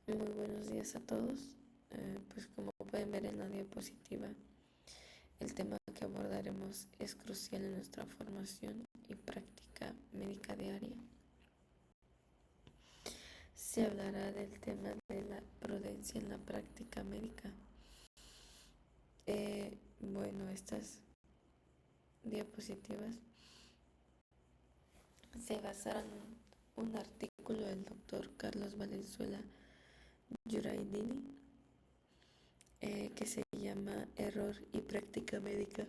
Muy buenos días a todos. Pues como pueden ver en la diapositiva, el tema que abordaremos es crucial en nuestra formación y práctica médica diaria. Se hablará del tema de la prudencia en la práctica médica. Estas diapositivas se basaron en un artículo del doctor Carlos Valenzuela Yuraidini, que se llama Error y práctica médica,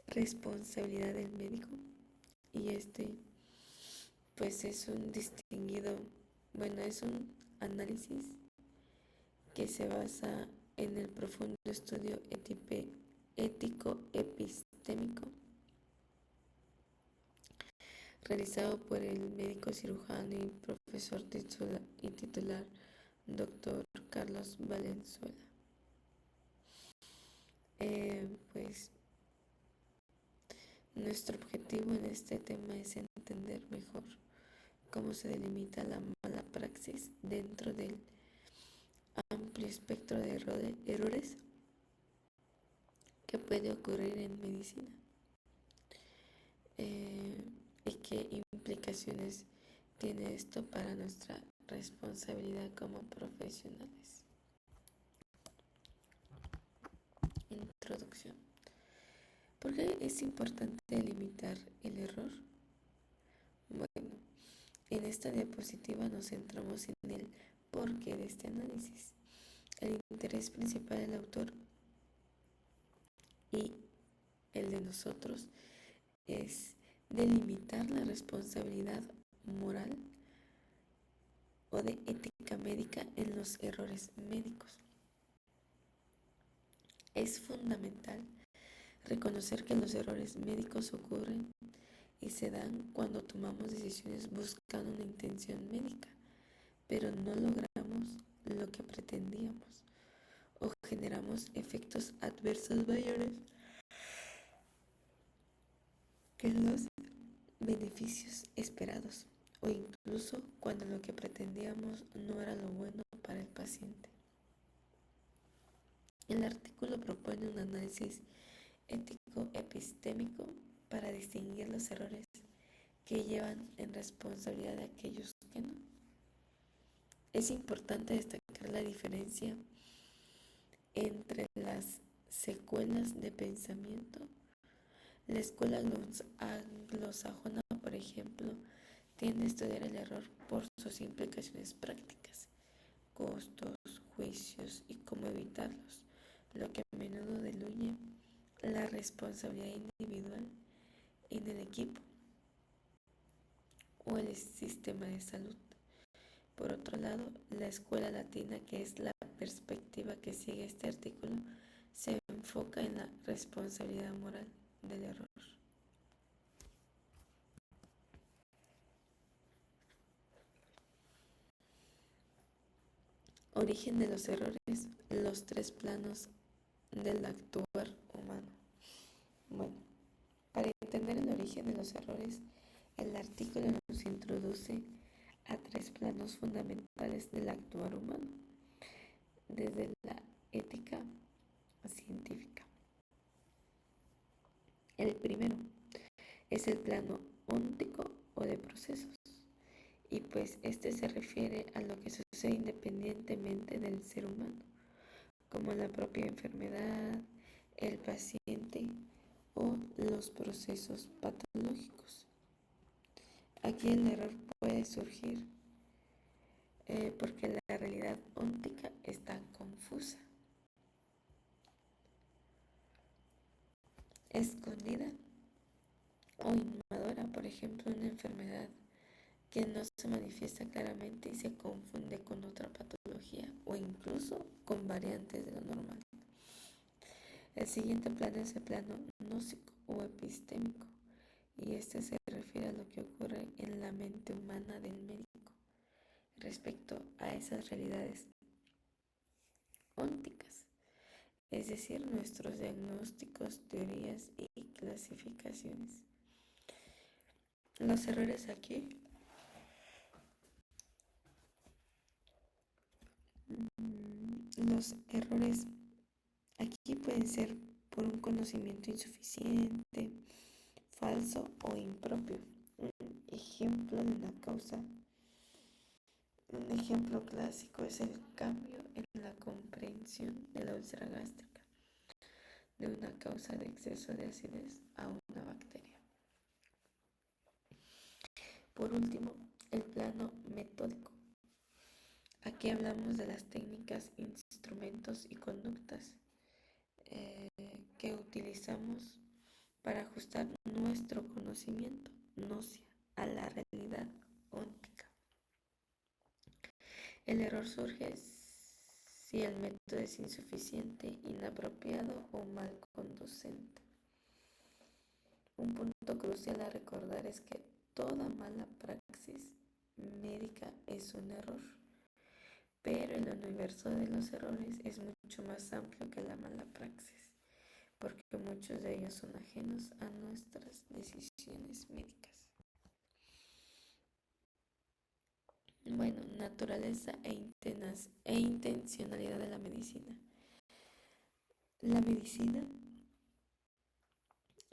responsabilidad del médico. Y pues es un es un análisis que se basa en el profundo estudio ético epistémico realizado por el médico cirujano y profesor titular doctor Carlos Valenzuela. Pues nuestro objetivo en este tema es entender mejor cómo se delimita la mala praxis dentro del amplio espectro de errores que puede ocurrir en medicina, y qué implicaciones tiene esto para nuestra responsabilidad como profesionales. Introducción. ¿Por qué es importante delimitar el error? Bueno, en esta diapositiva nos centramos en el porqué de este análisis. El interés principal del autor y el de nosotros es delimitar la responsabilidad moral o de ética médica en los errores médicos. Es fundamental reconocer que los errores médicos ocurren y se dan cuando tomamos decisiones buscando una intención médica, pero no logramos lo que pretendíamos o generamos efectos adversos mayores que los beneficios esperados, o incluso cuando lo que pretendíamos no era lo bueno para el paciente. El artículo propone un análisis ético-epistémico para distinguir los errores que llevan en responsabilidad de aquellos que no. Es importante destacar la diferencia entre las secuelas de pensamiento. La escuela anglosajona, por ejemplo, tiende a estudiar el error por sus implicaciones prácticas, costos, juicios y cómo evitarlos, lo que a menudo diluye la responsabilidad individual en el equipo o el sistema de salud. Por otro lado, la escuela latina, que es la perspectiva que sigue este artículo, se enfoca en la responsabilidad moral del error. Origen de los errores, los tres planos del actuar humano. Bueno, para entender el origen de los errores, el artículo nos introduce a tres planos fundamentales del actuar humano, desde la ética científica. El primero es el plano óntico o de procesos, y pues este se refiere a lo que sucede independientemente del ser humano, como la propia enfermedad, el paciente o los procesos patológicos. Aquí el error puede surgir porque la realidad óntica está confusa, escondida o inmadura. Por ejemplo, una enfermedad que no se manifiesta claramente y se confunde con otra patología o incluso con variantes de lo normal. El siguiente plano es el plano gnóstico o epistémico, y este se refiere a lo que ocurre en la mente humana del médico respecto a esas realidades ónticas, es decir, nuestros diagnósticos, teorías y clasificaciones. Los errores aquí Los errores aquí pueden ser por un conocimiento insuficiente, falso o impropio. Un ejemplo clásico es el cambio en la comprensión de la úlcera gástrica de una causa de exceso de acidez a una bacteria. Por último, el plano metódico. Aquí hablamos de las técnicas, instrumentos y conductas que utilizamos para ajustar nuestro conocimiento gnóstico a la realidad óntica. El error surge si el método es insuficiente, inapropiado o mal conducente. Un punto crucial a recordar es que toda mala praxis médica es un error, pero el universo de los errores es mucho más amplio que la mala praxis, porque muchos de ellos son ajenos a nuestras decisiones médicas. Bueno, naturaleza e intencionalidad de la medicina. La medicina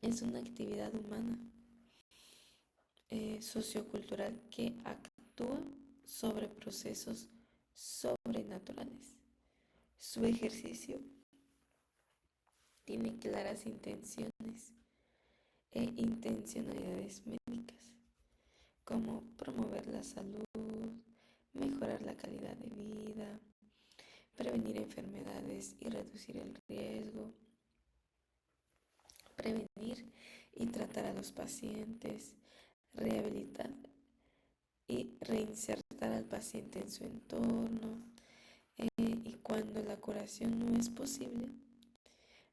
es una actividad humana, sociocultural que actúa sobre procesos sobrenaturales. Su ejercicio tiene claras intenciones e intencionalidades médicas, como promover la salud, mejorar la calidad de vida, prevenir enfermedades y reducir el riesgo, prevenir y tratar a los pacientes, rehabilitar y reinsertar al paciente en su entorno, y cuando la curación no es posible,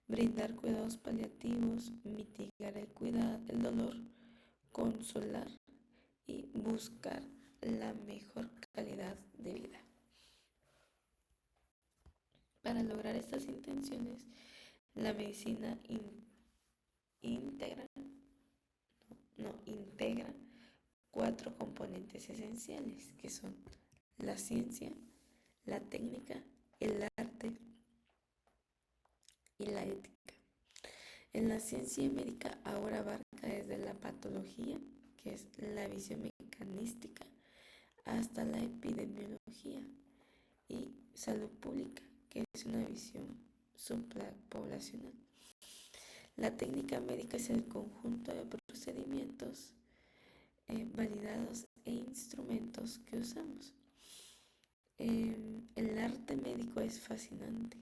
brindar cuidados paliativos, mitigar el dolor, consolar y buscar la mejor calidad de vida. Para lograr estas intenciones, la medicina integra 4 componentes esenciales, que son la ciencia, la técnica, el arte y la ética. En la ciencia médica ahora abarca desde la patología, que es la visión mecanística, hasta la epidemiología y salud pública, que es una visión suprapoblacional. La técnica médica es el conjunto de procedimientos validados e instrumentos que usamos. El arte médico es fascinante.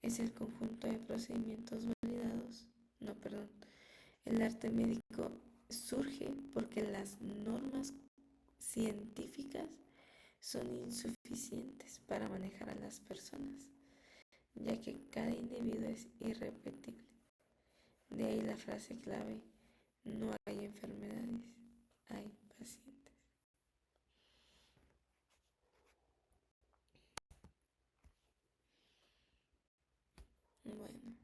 Es el conjunto de procedimientos validados. El arte médico surge porque las normas científicas son insuficientes para manejar a las personas, ya que cada individuo es irrepetible. De ahí la frase clave: no hay enfermedades, hay pacientes. Bueno,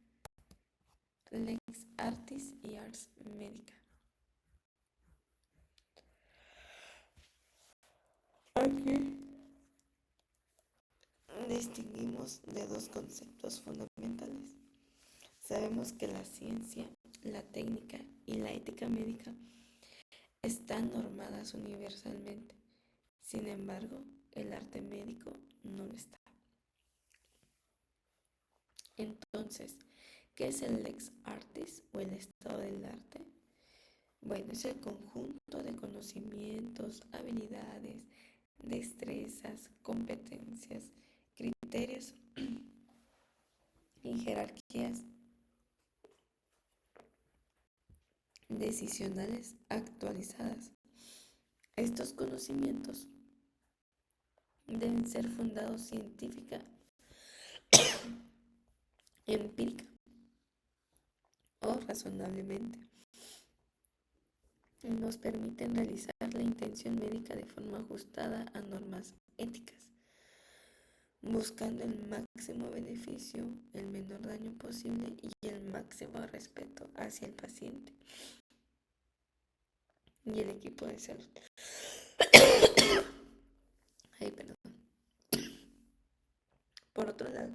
Lex Artis y Ars Medica. Aquí distinguimos de 2 conceptos fundamentales. Sabemos que la ciencia, la técnica y la ética médica están normadas universalmente. Sin embargo, el arte médico no lo está. Entonces, ¿qué es el lex artis o el estado del arte? Bueno, es el conjunto de conocimientos, habilidades, destrezas, competencias, criterios y jerarquías decisionales actualizadas. Estos conocimientos deben ser fundados científica, empírica o razonablemente. Nos permiten realizar la intención médica de forma ajustada a normas éticas, buscando el máximo beneficio, el menor daño posible y el máximo respeto hacia el paciente y el equipo de salud. Por otro lado,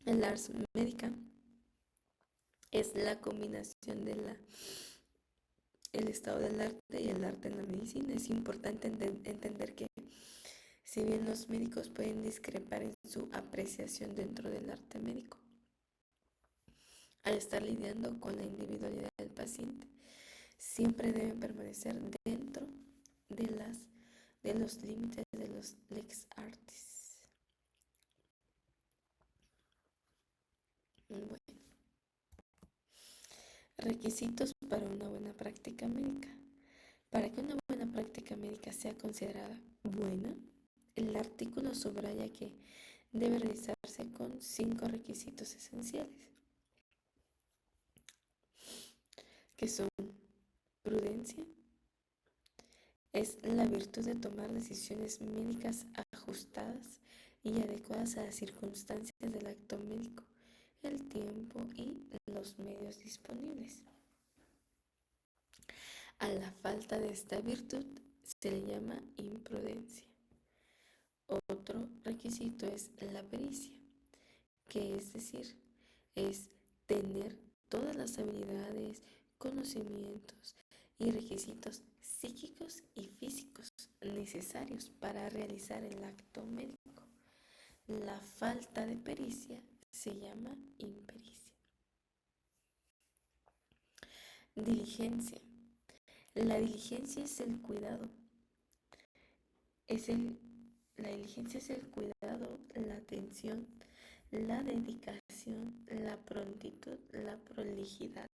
el ars médica es la combinación de el estado del arte y el arte en la medicina. Es importante entender que si bien los médicos pueden discrepar en su apreciación dentro del arte médico, al estar lidiando con la individualidad del paciente, siempre deben permanecer dentro de los límites de los lex artis. Bueno, requisitos para una buena práctica médica. Para que una buena práctica médica sea considerada buena, el artículo subraya que debe realizarse con 5 requisitos esenciales, que son prudencia, es la virtud de tomar decisiones médicas ajustadas y adecuadas a las circunstancias del acto médico, el tiempo y los medios disponibles. A la falta de esta virtud se le llama imprudencia. Otro requisito es la pericia, que es decir, es tener todas las habilidades, conocimientos y requisitos psíquicos y físicos necesarios para realizar el acto médico. La falta de pericia se llama impericia. Diligencia. La diligencia es el cuidado. La diligencia es el cuidado, la atención, la dedicación, la prontitud, la prolijidad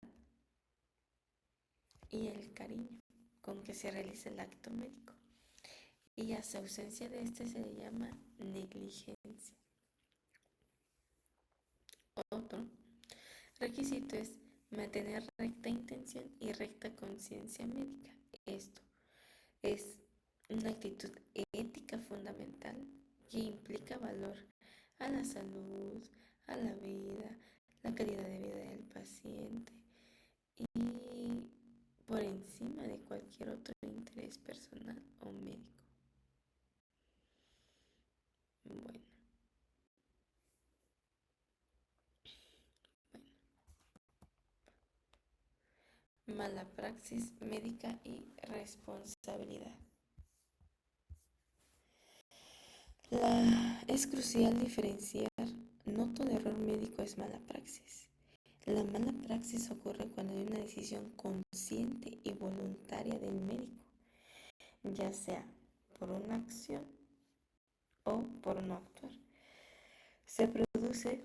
y el cariño con que se realiza el acto médico. Y a su ausencia de este se le llama negligencia. Otro requisito es mantener recta intención y recta conciencia médica. Esto es una actitud ética fundamental que implica valor a la salud, a la vida, la calidad de vida del paciente y por encima de cualquier otro interés personal o médico. Bueno, mala praxis médica y responsabilidad. Es crucial diferenciar, no todo error médico es mala praxis. La mala praxis ocurre cuando hay una decisión consciente y voluntaria del médico, ya sea por una acción o por no actuar. Se produce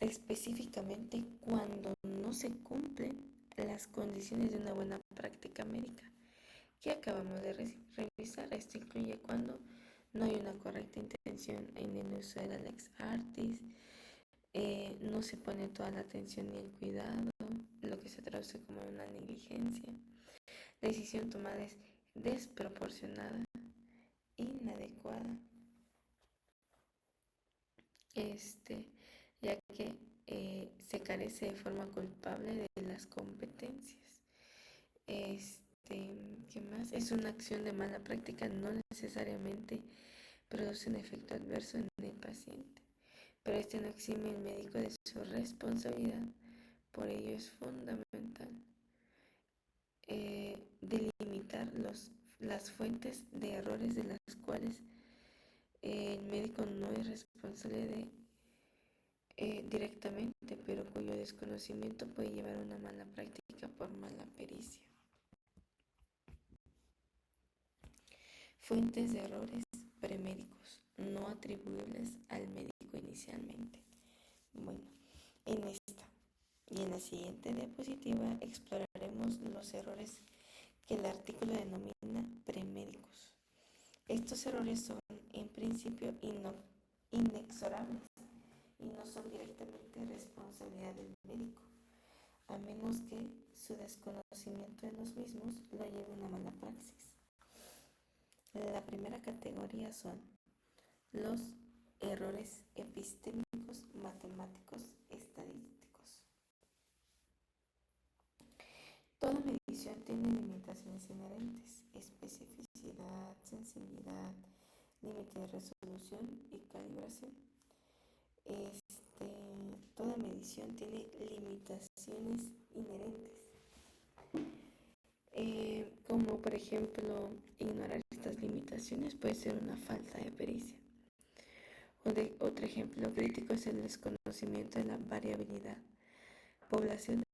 específicamente cuando no se cumplen las condiciones de una buena práctica médica que acabamos de revisar. Esto incluye cuando no hay una correcta intención en el uso de la lex artis, no se pone toda la atención ni el cuidado, lo que se traduce como una negligencia. La decisión tomada es desproporcionada, inadecuada, ya que se carece de forma culpable de las competencias. ¿Qué más? Es una acción de mala práctica, no necesariamente produce un efecto adverso en el paciente, pero no exime al médico de su responsabilidad. Por ello es fundamental delimitar las fuentes de errores de las cuales el médico no es responsable directamente, pero cuyo desconocimiento puede llevar a una mala práctica por mala pericia. Fuentes de errores premédicos no atribuibles al médico inicialmente. Bueno, en esta y en la siguiente diapositiva exploraremos los errores que el artículo denomina premédicos. Estos errores son en principio inexorables y no son directamente responsabilidad del médico, a menos que su desconocimiento de los mismos lo lleve a una mala praxis. La primera categoría son los errores epistémicos, matemáticos, estadísticos. Toda medición tiene limitaciones inherentes: especificidad, sensibilidad, límite de resolución y calibración. Toda medición tiene limitaciones inherentes, como por ejemplo ignorar estas limitaciones puede ser una falta de pericia. Otro ejemplo crítico es el desconocimiento de la variabilidad poblacional.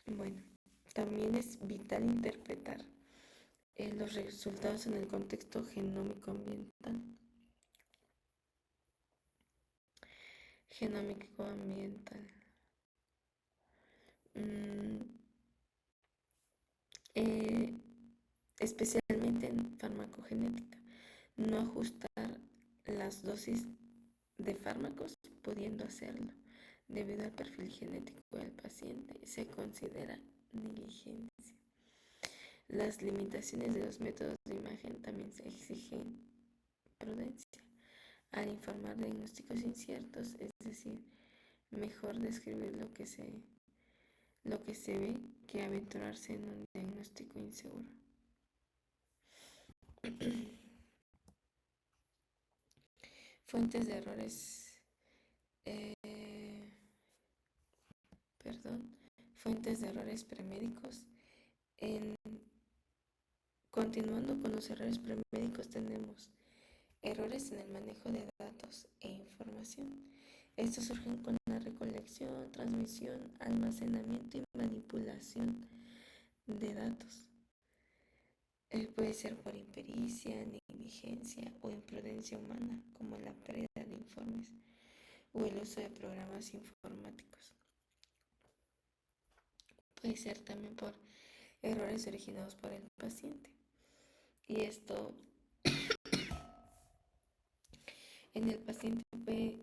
Bueno, también es vital interpretar los resultados en el contexto genómico ambiental. Especialmente en farmacogenética, no ajustar las dosis de fármacos pudiendo hacerlo debido al perfil genético del paciente se considera negligencia. Las limitaciones de los métodos de imagen también se exigen prudencia al informar diagnósticos inciertos, es decir, mejor describir lo que se ve que aventurarse en un diagnóstico inseguro. Fuentes de errores. Fuentes de errores premédicos. Continuando con los errores premédicos, tenemos errores en el manejo de datos e información. Estos surgen con la recolección, transmisión, almacenamiento y manipulación de datos. Puede ser por impericia, negligencia o imprudencia humana, como la pérdida de informes o el uso de programas informáticos. Puede ser también por errores originados por el paciente. Y esto en el paciente puede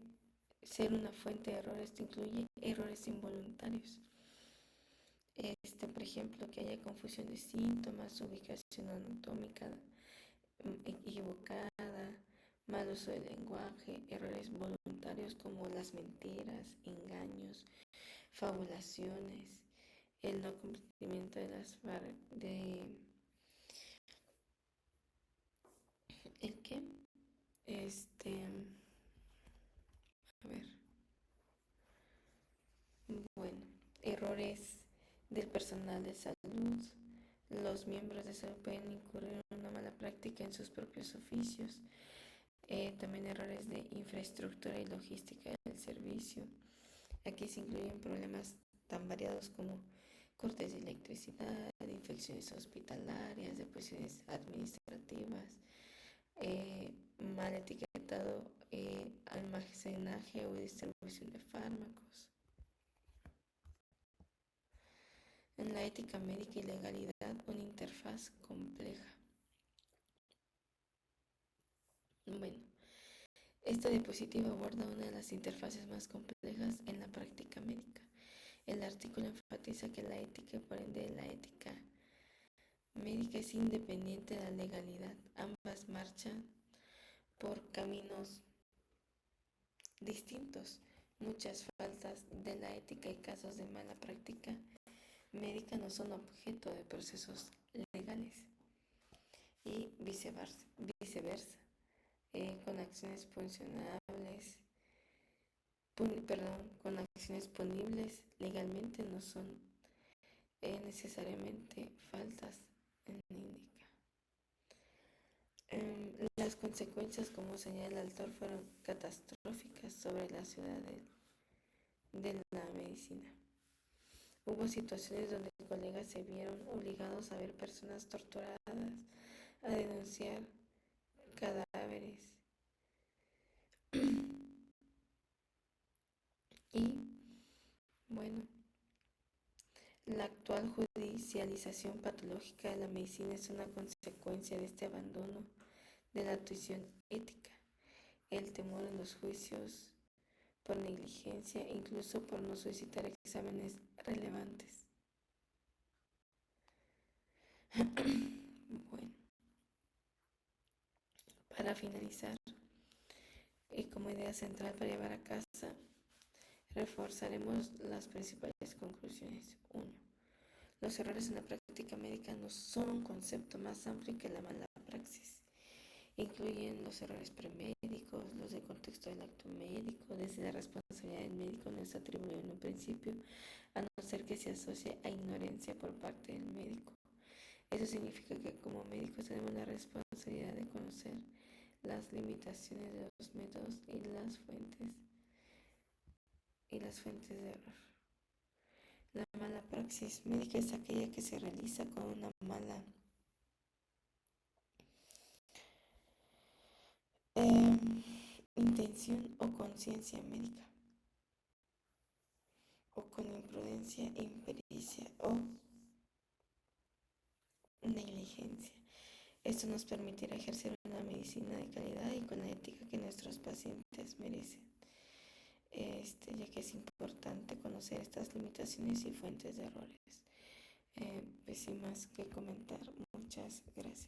ser una fuente de errores. Esto incluye errores involuntarios. Por ejemplo, que haya confusión de síntomas, ubicación anatómica equivocada, mal uso del lenguaje, errores voluntarios como las mentiras, engaños, fabulaciones, el no cumplimiento de las ¿el qué? Bueno, errores del personal de salud. Los miembros de salud pueden incurrir en una mala práctica en sus propios oficios. También errores de infraestructura y logística del servicio. Aquí se incluyen problemas tan variados como cortes de electricidad, infecciones hospitalarias, depresiones administrativas, mal etiquetado almacenaje o distribución de fármacos. En la ética médica y legalidad, una interfaz compleja. Bueno, esta diapositiva aborda una de las interfaces más complejas en la práctica médica. El artículo enfatiza que la ética y por ende la ética médica es independiente de la legalidad. Ambas marchan por caminos distintos. Muchas faltas de la ética y casos de mala práctica médica no son objeto de procesos legales y viceversa. Con acciones punibles legalmente no son necesariamente faltas en INDICA. Las consecuencias, como señala el autor, fueron catastróficas sobre la ciudad de la medicina. Hubo situaciones donde colegas se vieron obligados a ver personas torturadas, a denunciar cadáveres. Y bueno, la actual judicialización patológica de la medicina es una consecuencia de este abandono de la tuición ética, el temor en los juicios por negligencia, incluso por no solicitar exámenes relevantes. Bueno, para finalizar, y como idea central para llevar a casa, reforzaremos las principales conclusiones. 1. Los errores en la práctica práctica médica no son un concepto más amplio que la mala praxis. Incluyen los errores premédicos, los del contexto del acto médico, desde la responsabilidad del médico no es atribuible en un principio, a no ser que se asocie a ignorancia por parte del médico. Eso significa que como médicos tenemos la responsabilidad de conocer las limitaciones de los métodos y las fuentes de error. La mala praxis médica es aquella que se realiza con una mala intención o conciencia médica, o con imprudencia, impericia o negligencia. Esto nos permitirá ejercer una medicina de calidad y con la ética que nuestros pacientes merecen. Ya que es importante conocer estas limitaciones y fuentes de errores. Pues sin más que comentar, muchas gracias.